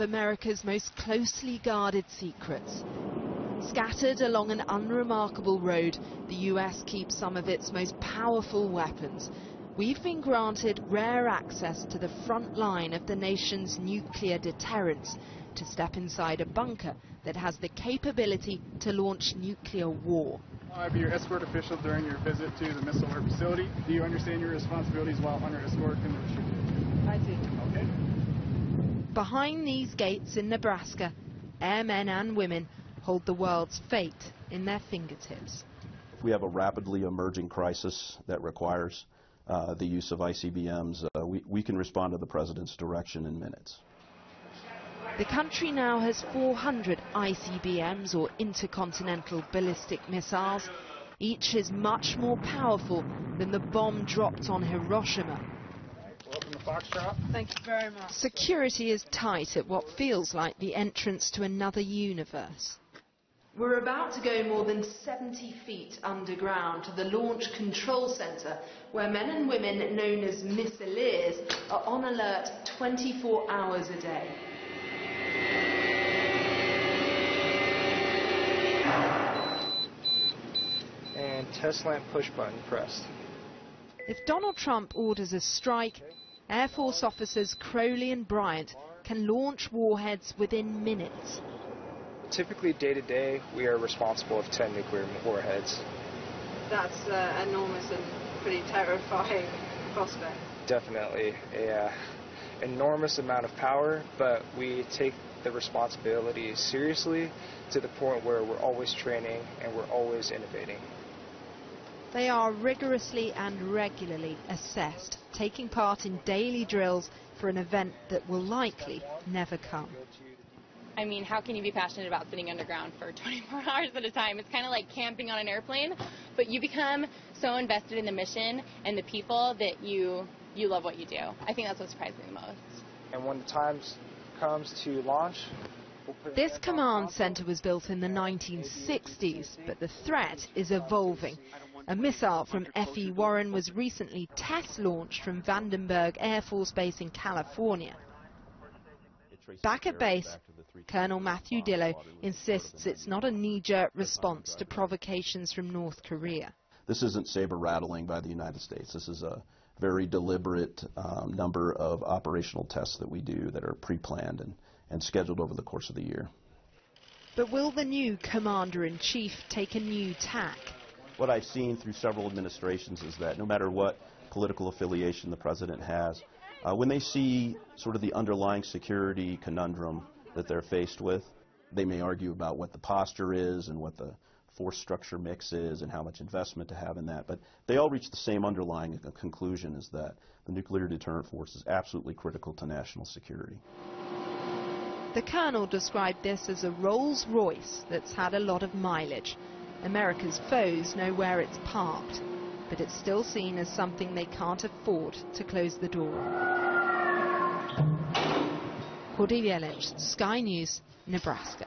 America's most closely guarded secrets. Scattered along an unremarkable road, the US keeps some of its most powerful weapons. We've been granted rare access to the front line of the nation's nuclear deterrence, to step inside a bunker that has the capability to launch nuclear war. I'll be your escort official during your visit to the missile alert facility. Do you understand your responsibilities while under escort in the restricted area? I do. Okay. Behind these gates in Nebraska, airmen and women hold the world's fate in their fingertips. If we have a rapidly emerging crisis that requires the use of ICBMs, we can respond to the President's direction in minutes. The country now has 400 ICBMs, or intercontinental ballistic missiles. Each is much more powerful than the bomb dropped on Hiroshima. Welcome to Foxtrot. Thank you very much. Security is tight at what feels like the entrance to another universe. We're about to go more than 70 feet underground to the Launch Control Center, where men and women known as missileers are on alert 24 hours a day. And test lamp push button pressed. If Donald Trump orders a strike, Air Force officers Crowley and Bryant can launch warheads within minutes. Typically, day to day, we are responsible for 10 nuclear warheads. That's enormous and pretty terrifying prospect. Definitely an enormous amount of power, but we take the responsibility seriously to the point where we're always training and we're always innovating. They are rigorously and regularly assessed, taking part in daily drills for an event that will likely never come. I mean, how can you be passionate about sitting underground for 24 hours at a time? It's kind of like camping on an airplane, but you become so invested in the mission and the people that you love what you do. I think that's what surprised me the most. And when the time comes to launch, this command center was built in the 1960s, but the threat is evolving. A missile from F.E. Warren was recently test-launched from Vandenberg Air Force Base in California. Back at base, Colonel Matthew Dillow insists it's not a knee-jerk response to provocations from North Korea. This isn't saber-rattling by the United States. This is a very deliberate number of operational tests that we do that are pre-planned and scheduled over the course of the year. But will the new Commander-in-Chief take a new tack? What I've seen through several administrations is that no matter what political affiliation the President has, when they see sort of the underlying security conundrum that they're faced with, they may argue about what the posture is and what the force structure mix is and how much investment to have in that. But they all reach the same underlying conclusion, is that the nuclear deterrent force is absolutely critical to national security. The Colonel described this as a Rolls-Royce that's had a lot of mileage. America's foes know where it's parked, but it's still seen as something they can't afford to close the door on. Cordelia Lynch, Sky News, Nebraska.